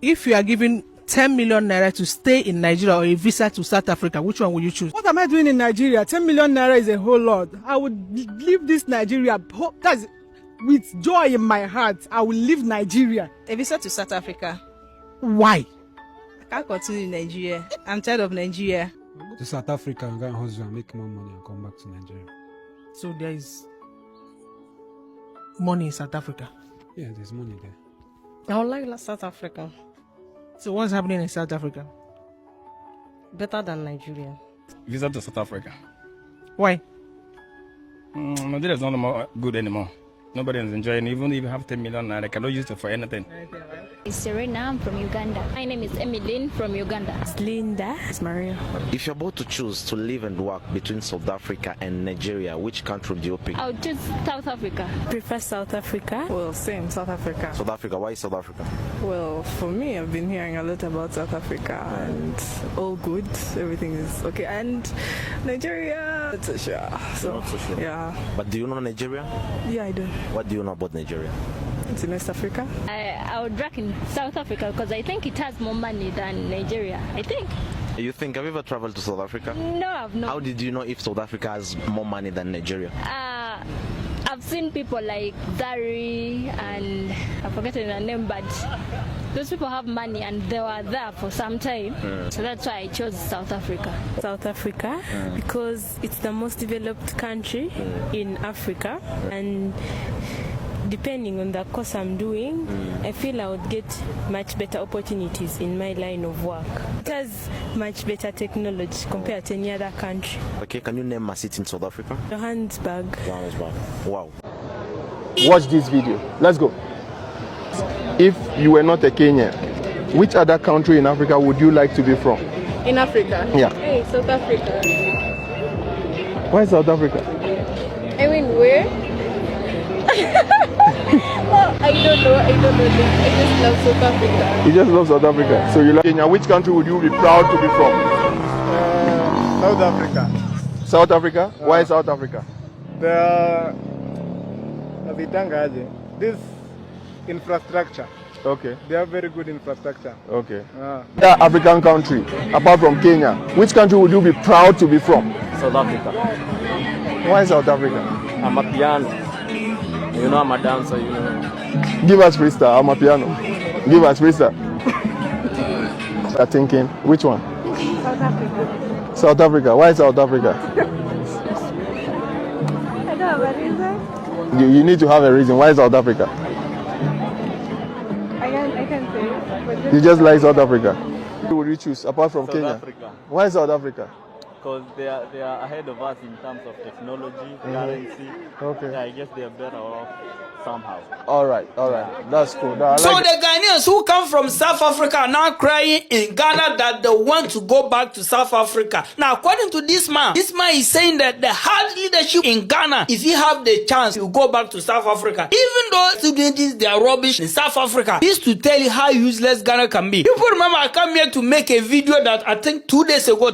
If you are given 10 million naira to stay in Nigeria or a visa to South Africa, which one will you choose? What am I doing in Nigeria? 10 million naira is a whole lot. I would leave this Nigeria. That's with joy in my heart. I will leave Nigeria. A visa to South Africa. Why? I can't continue in Nigeria. I'm tired of Nigeria. To South Africa and go and hustle and make more money and come back to Nigeria. So there is money in South Africa. Yeah, there's money there. I would like South Africa. So what's happening in South Africa? Better than Nigeria. Visa to South Africa. Why? Nigeria is not more good anymore. Nobody is enjoying. Even if you have 10 million, they cannot use it for anything. It's Serena, I'm from Uganda. My name is Emmeline from Uganda. It's Linda. It's Maria. If you're about to choose to live and work between South Africa and Nigeria, which country do you pick? I would choose South Africa. Prefer South Africa. Well, same, South Africa. South Africa, why South Africa? Well, for me, I've been hearing a lot about South Africa and all good, everything is okay. And Nigeria, not so sure. So, not so sure. Yeah. But do you know Nigeria? Yeah, I do. What do you know about Nigeria? It's in West Africa. I would reckon South Africa because I think it has more money than Nigeria. I think. You think, have you ever traveled to South Africa? No, I've not. How did you know if South Africa has more money than Nigeria? I've seen people like Zari and I've forgotten their name, but those people have money and they were there for some time. So that's why I chose South Africa. South Africa because it's the most developed country in Africa, and depending on the course I'm doing, I feel I would get much better opportunities in my line of work. It has much better technology compared to any other country. Okay, can you name a city in South Africa? Johannesburg. Johannesburg. Wow. Watch this video. Let's go. If you were not a Kenyan, which other country in Africa would you like to be from? In Africa? Yeah. Hey, South Africa. Why South Africa? I mean, where? Well, I don't know. I just love South Africa. You just love South Africa. So you like Kenya. Which country would you be proud to be from? South Africa. South Africa? Why South Africa? This infrastructure. Okay. They have very good infrastructure. Okay. Yeah, African country, apart from Kenya, which country would you be proud to be from? South Africa. Why South Africa? I'm a piano. You know, I'm a dancer, you know. Give us freestyle. I'm a piano. Give us freestyle. I'm thinking, which one? South Africa. South Africa. Why South Africa? I don't have a reason. You need to have a reason. Why South Africa? I can say it. You just like South Africa. Who would you choose apart from South Kenya? Africa. Why South Africa? Because they are ahead of us in terms of technology, currency. Okay. Yeah, I guess they are better off somehow. All right. That's cool. So the Ghanaians who come from South Africa are now crying in Ghana that they want to go back to South Africa. Now, according to this man is saying that the hard leadership in Ghana, if you have the chance, you go back to South Africa. Even though students, they are rubbish in South Africa, this to tell you how useless Ghana can be. People remember I come here to make a video that I think 3 days ago,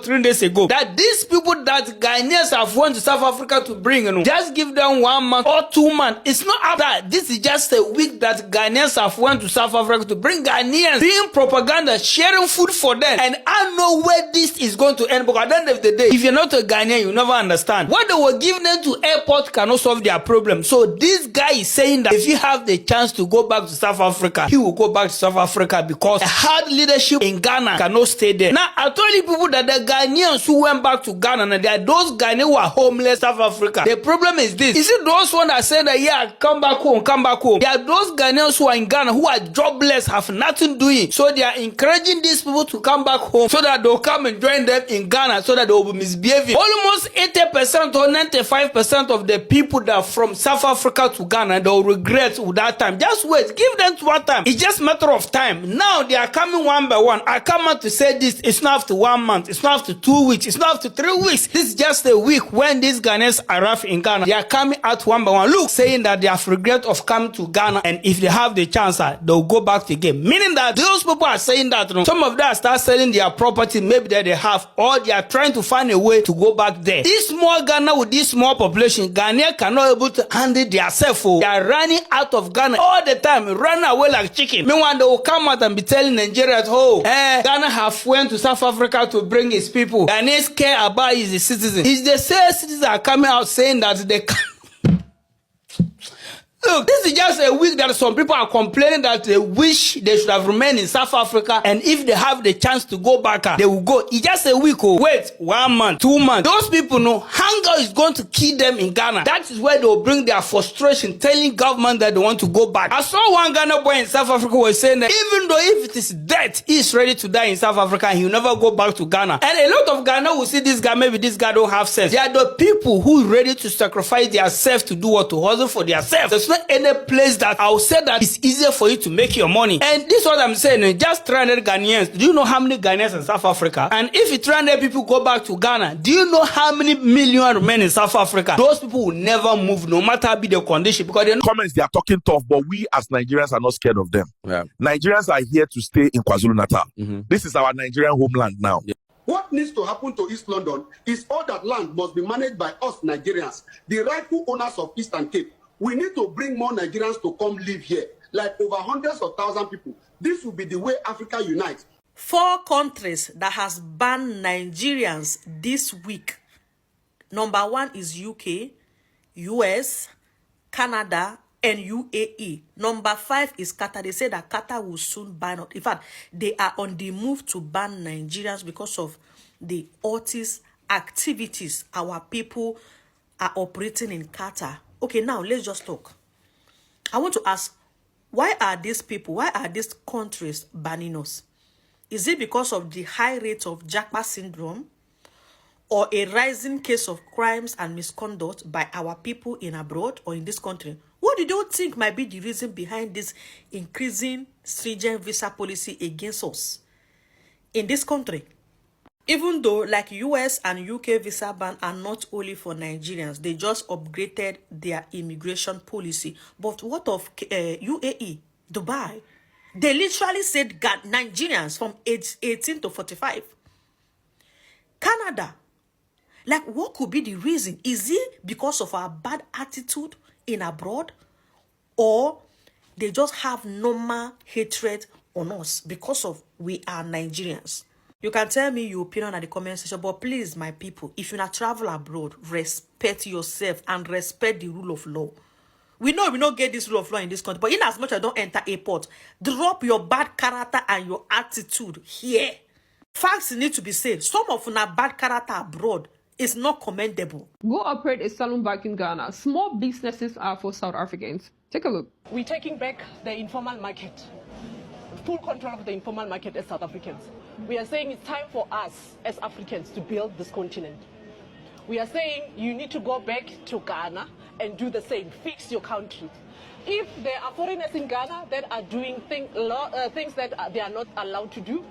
that these people that Ghanaians have went to South Africa to bring, just give them 1 month or 2 months. It's not after. This is just a week that Ghanaians have went to South Africa to bring Ghanaians, doing propaganda, sharing food for them. And I know where this is going to end, because at the end of the day, if you're not a Ghanaian, you never understand. What they were giving them to airport cannot solve their problem. So this guy is saying that if he have the chance to go back to South Africa, he will go back to South Africa because the hard leadership in Ghana cannot stay there. Now, I told you people that the Ghanaians who went back to Ghana, and there are those Ghanaians who are homeless in South Africa. The problem is this. Is it those ones that say that, yeah, come back home. There are those Ghanaians who are in Ghana who are jobless, have nothing doing. So they are encouraging these people to come back home so that they'll come and join them in Ghana so that they will be misbehaving. Almost 80% or 95% of the people that are from South Africa to Ghana, they'll regret with that time. Just wait. Give them to one time. It's just a matter of time. Now they are coming one by one. I come out to say this. It's not after 1 month. It's not after 2 weeks. It's not after 3 weeks. This is just a week when these Ghanaians arrive in Ghana. They are coming out one by one. Look, saying that they have regret threat of coming to Ghana, and if they have the chance, they'll go back again. Meaning that those people are saying that some of them start selling their property, maybe that they have, or they are trying to find a way to go back there. This small Ghana with this small population, Ghanaians cannot able to handle themselves. They are running out of Ghana all the time, running away like chicken. Meanwhile, they will come out and be telling Nigerians, oh, Ghana have went to South Africa to bring its people. Ghanaians care about his citizens. It's the same citizens are coming out saying that they can. Look, this is just a week that some people are complaining that they wish they should have remained in South Africa, and if they have the chance to go back, they will go. It's just a week. Oh, wait, 1 month, 2 months. Those people know hunger is going to kill them in Ghana. That is where they will bring their frustration, telling government that they want to go back. I saw one Ghana boy in South Africa was saying that even though if it is death, he is ready to die in South Africa, and he will never go back to Ghana. And a lot of Ghana will see this guy, maybe this guy don't have sense. They are the people who are ready to sacrifice themselves to do what? To hustle for themselves. There's not any place that I'll say that it's easier for you to make your money. And this is what I'm saying, just 300 Ghanaians. Do you know how many Ghanaians in South Africa? And if 300 people go back to Ghana, do you know how many million remain in South Africa? Those people will never move, no matter be the condition, because they comments, they are talking tough, but we as Nigerians are not scared of them. Yeah. Nigerians are here to stay in KwaZulu-Natal. This is our Nigerian homeland now. Yeah. What needs to happen to East London is all that land must be managed by us Nigerians, the rightful owners of Eastern Cape. We need to bring more Nigerians to come live here, like over hundreds of thousands people. This will be the way Africa unites. 4 countries that has banned Nigerians this week. Number 1 is UK, US, Canada, and UAE. Number 5 is Qatar. They say that Qatar will soon ban it. In fact, they are on the move to ban Nigerians because of the autist activities our people are operating in Qatar. Okay, now let's just talk. I want to ask, why are these people, why are these countries banning us? Is it because of the high rate of Japa syndrome or a rising case of crimes and misconduct by our people in abroad or in this country? What do you think might be the reason behind this increasing stringent visa policy against us in this country? Even though like US and UK visa ban are not only for Nigerians, they just upgraded their immigration policy. But what of UAE, Dubai? They literally said Nigerians from age 18 to 45. Canada. Like, what could be the reason? Is it because of our bad attitude in abroad? Or they just have normal hatred on us because of we are Nigerians? You can tell me your opinion at the comment section, but please, my people, if you not travel abroad, respect yourself and respect the rule of law. We know we don't get this rule of law in this country, but in as much as I don't enter airport, drop your bad character and your attitude here. Facts need to be said. Some of our bad character abroad is not commendable. Go operate a salon back in Ghana. Small businesses are for South Africans. Take a look. We're taking back the informal market. Full control of the informal market as South Africans. We are saying it's time for us as Africans to build this continent. We are saying you need to go back to Ghana and do the same, fix your country. If there are foreigners in Ghana that are doing things that they are not allowed to do,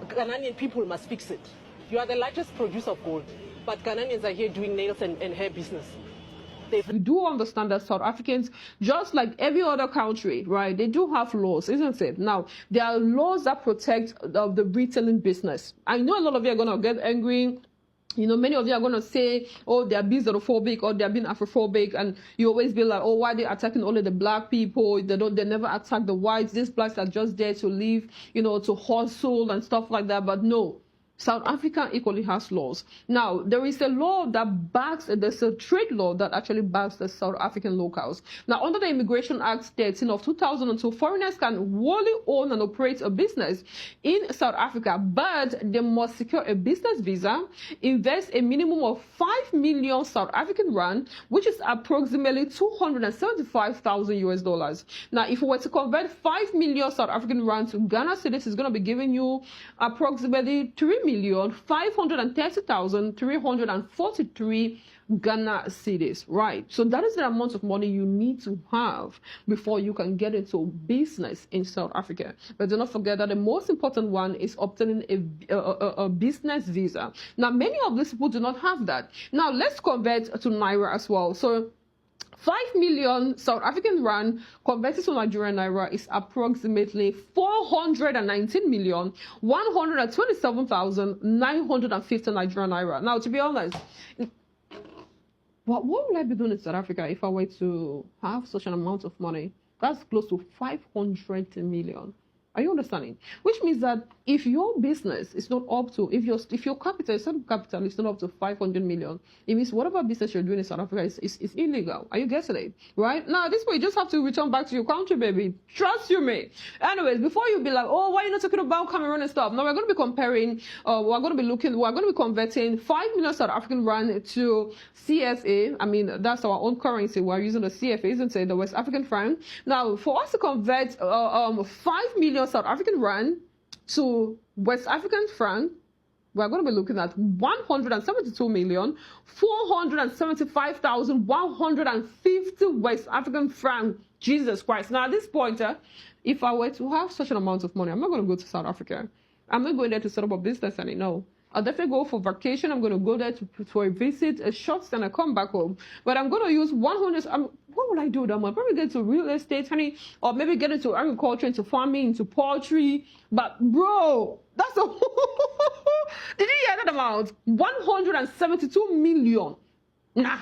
Ghanaian people must fix it. You are the largest producer of gold, but Ghanaians are here doing nails and hair business. We do understand that South Africans, just like every other country, right, they do have laws, isn't it? Now, there are laws that protect the retailing business. I know a lot of you are going to get angry. You know, many of you are going to say, oh, they're being xenophobic or they're being Afrophobic. And you always be like, oh, why are they attacking only the black people? They never attack the whites. These blacks are just there to live, you know, to hustle and stuff like that. But no. South Africa equally has laws. Now, there is a law that backs, there's a trade law that actually backs the South African locals. Now, under the Immigration Act 13 of 2002, foreigners can wholly own and operate a business in South Africa, but they must secure a business visa, invest a minimum of 5 million South African rand, which is approximately $275,000. Now, if we were to convert 5 million South African rand to Ghana cedis, it's going to be giving you approximately 3,500,343 Ghana cedis, right? So that is the amount of money you need to have before you can get into business in South Africa. But do not forget that the most important one is obtaining a business visa. Now, many of these people do not have that. Now, let's convert to Naira as well. So 5 million South African rand converted to Nigerian naira is approximately 419,127,950 Nigerian naira. Now, to be honest, what would I be doing in South Africa if I were to have such an amount of money? That's close to 500 million. Are you understanding? Which means that if your business is not up to, if your capital, capital is not up to 500 million, it means whatever business you're doing in South Africa is illegal. Are you getting it? Right? Now, this way, you just have to return back to your country, baby. Trust you me. Anyways, before you be like, oh, why are you not talking about Cameroon and stuff? Now, we're going to be comparing, we're going to be converting 5 million South African rand to CFA. I mean, that's our own currency. We're using the CFA, isn't it? The West African franc. Now, for us to convert 5 million South African rand to West African franc, we're going to be looking at 172,475,150 West African franc. Jesus Christ. Now, at this point, if I were to have such an amount of money, I'm not going to go to South Africa. I'm not going there to set up a business any, no. I'll definitely go for vacation. I'm going to go there for a visit, a short stay, and I come back home. But I'm going to use 100. What will I do with that money? Probably get into real estate, honey, or maybe get into agriculture, into farming, into poultry. But bro, that's a did you hear that amount? 172 million. Nah.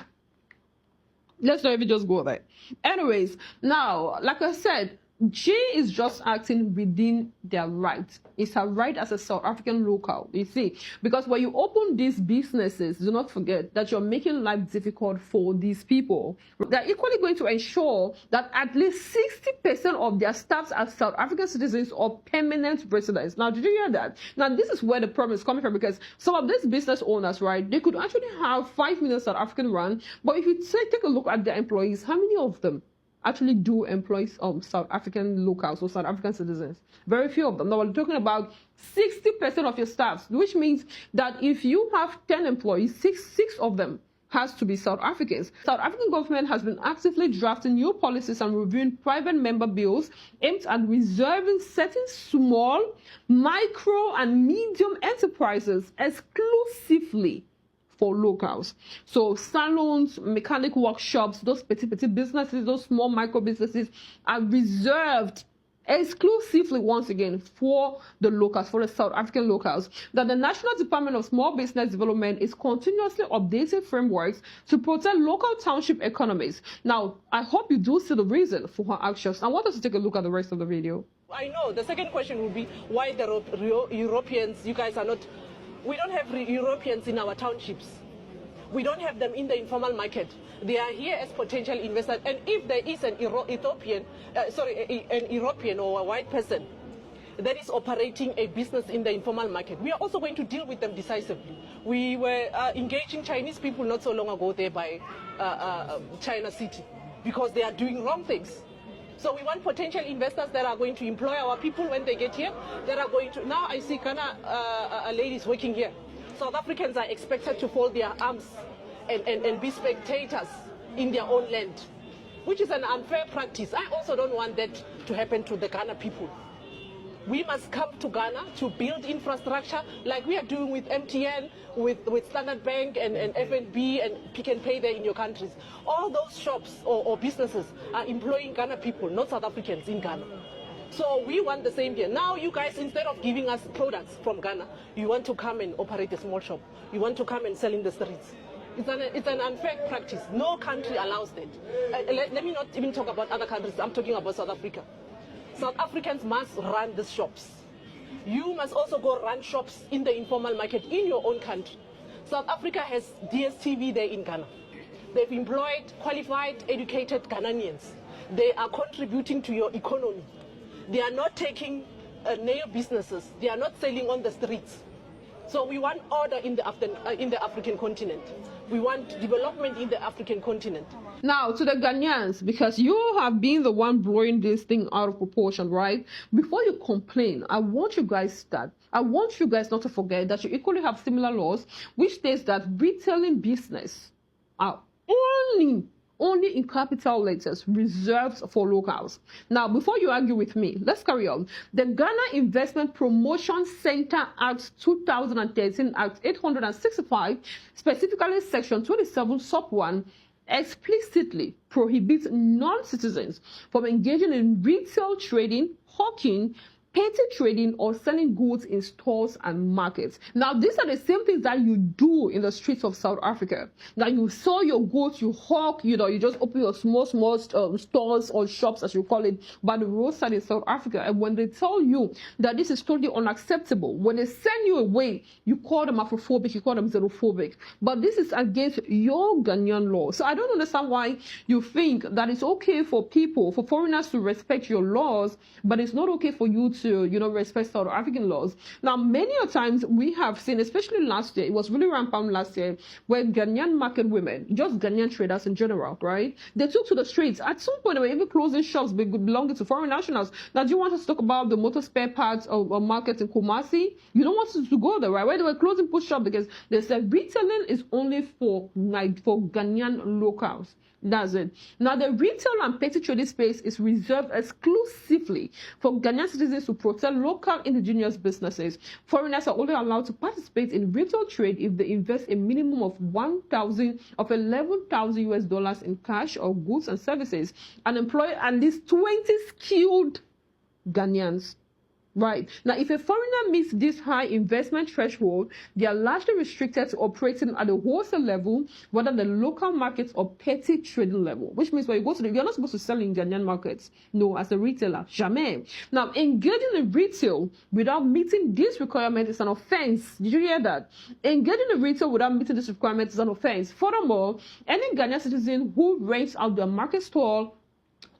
Let's not even just go there. Anyways, now, like I said, she is just acting within their right. It's her right as a South African local, you see. Because when you open these businesses, do not forget that you're making life difficult for these people. They're equally going to ensure that at least 60% of their staffs are South African citizens or permanent residents. Now, did you hear that? Now, this is where the problem is coming from, because some of these business owners, right, they could actually have 5 million South African rand, but if you take a look at their employees, how many of them actually do employ South African locals or South African citizens? Very few of them. Now, we're talking about 60% of your staff, which means that if you have 10 employees, six of them has to be South Africans. South African government has been actively drafting new policies and reviewing private member bills aimed at reserving certain small, micro, and medium enterprises exclusively for locals. So salons, mechanic workshops, those petty businesses, those small micro businesses are reserved exclusively, once again, for the locals, for the South African locals. That the National Department of Small Business Development is continuously updating frameworks to protect local township economies. Now, I hope you do see the reason for her actions. I want us to take a look at the rest of the video. I know the second question would be why the Europeans, you guys are not. We don't have Europeans in our townships. We don't have them in the informal market. They are here as potential investors. And if there is an European or a white person that is operating a business in the informal market, we are also going to deal with them decisively. We were engaging Chinese people not so long ago there by China City because they are doing wrong things. So we want potential investors that are going to employ our people when they get here, that are going to, now I see Ghana ladies working here. South Africans are expected to fold their arms and be spectators in their own land, which is an unfair practice. I also don't want that to happen to the Ghana people. We must come to Ghana to build infrastructure like we are doing with MTN, with Standard Bank and FNB and Pick and Pay there in your countries. All those shops or businesses are employing Ghana people, not South Africans in Ghana. So we want the same here. Now you guys, instead of giving us products from Ghana, you want to come and operate a small shop. You want to come and sell in the streets. It's an unfair practice. No country allows that. Let me not even talk about other countries. I'm talking about South Africa. South Africans must run these shops. You must also go run shops in the informal market in your own country. South Africa has DSTV there in Ghana. They've employed qualified, educated Ghanaians. They are contributing to your economy. They are not taking nail businesses. They are not selling on the streets. So we want order in the African continent. We want development in the African continent. Now, to the Ghanaians, because you have been the one blowing this thing out of proportion, right? Before you complain, I want you guys not to forget that you equally have similar laws, which states that retailing business are only in capital letters reserved for locals. Now, before you argue with me, let's carry on. The Ghana Investment Promotion Center Act 2013, Act 865, specifically Section 27, Sub 1, explicitly prohibits non-citizens from engaging in retail trading, hawking, petty trading, or selling goods in stores and markets. Now, these are the same things that you do in the streets of South Africa. Now, you sell your goods, you hawk, you just open your small stores or shops, as you call it, by the roadside in South Africa. And when they tell you that this is totally unacceptable, when they send you away, you call them Afrophobic, you call them xenophobic. But this is against your Ghanaian law. So I don't understand why you think that it's okay for foreigners to respect your laws, but it's not okay for you to respect South African laws. Now, many a times we have seen, especially last year, it was really rampant last year, where Ghanaian market women, just Ghanaian traders in general, right? They took to the streets. At some point, they were even closing shops belonging to foreign nationals. Now, do you want us to talk about the motor spare parts of market in Kumasi? You don't want us to go there, right? Where they were closing push shops because they said retailing is only for Ghanaian locals. That's it. Now, the retail and petty trading space is reserved exclusively for Ghanaian citizens to protect local indigenous businesses. Foreigners are only allowed to participate in retail trade if they invest a minimum of $11,000 US in cash or goods and services and employ at least 20 skilled Ghanaians. Right. Now, if a foreigner meets this high investment threshold, they are largely restricted to operating at the wholesale level, whether the local markets or petty trading level, which means when you go to you're not supposed to sell in Ghanaian markets. No, as a retailer, jamais. Now, engaging in retail without meeting this requirement is an offense. Did you hear that? Engaging in retail without meeting this requirement is an offense. Furthermore, any Ghanaian citizen who rents out their market stall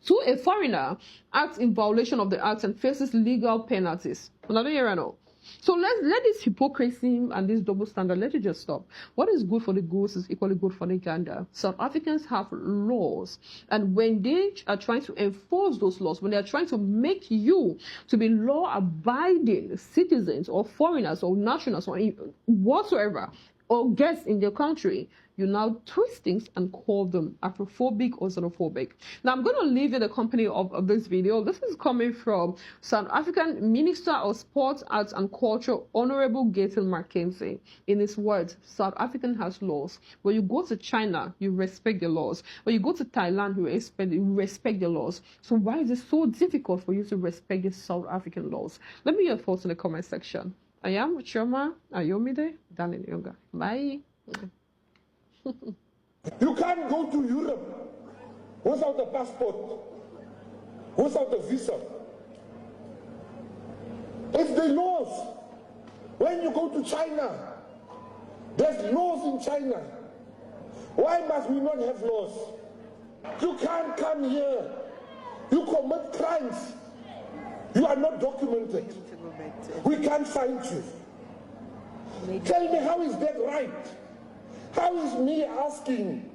to a foreigner acts in violation of the act and faces legal penalties. Another year and all. So let this hypocrisy and this double standard, let it just stop. What is good for the goose is equally good for the gander. South Africans have laws, and when they are trying to enforce those laws, when they are trying to make you to be law-abiding citizens or foreigners or nationals or whatsoever, or guests in their country, you now twist things and call them Afrophobic or xenophobic. Now, I'm going to leave you the company of this video. This is coming from South African Minister of Sports, Arts and Culture, Honorable Gaten Mackenzie. In his words, South Africa has laws. When you go to China, you respect the laws. When you go to Thailand, you respect the laws. So why is it so difficult for you to respect the South African laws? Let me hear your thoughts in the comment section. I am Chioma Ayomide, Daniel Yoga. Bye. You can't go to Europe without a passport, without a visa. It's the laws. When you go to China, there's laws in China. Why must we not have laws? You can't come here. You commit crimes. You are not documented. We can't find you. Tell me, how is that right? How is me asking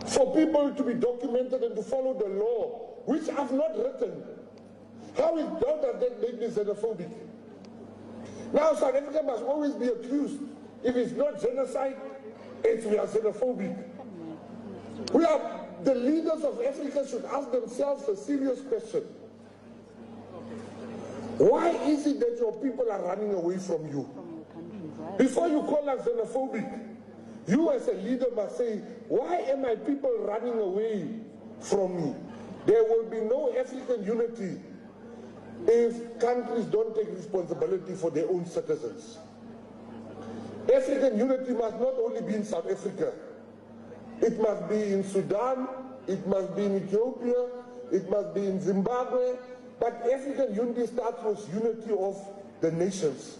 for people to be documented and to follow the law, which I've not written? How does that make me xenophobic? Now South Africa must always be accused. If it's not genocide, we are xenophobic. The leaders of Africa should ask themselves a serious question. Why is it that your people are running away from you? Before you call us xenophobic, you as a leader must say, why are my people running away from me? There will be no African unity if countries don't take responsibility for their own citizens. African unity must not only be in South Africa. It must be in Sudan, it must be in Ethiopia, it must be in Zimbabwe, but African unity starts with unity of the nations.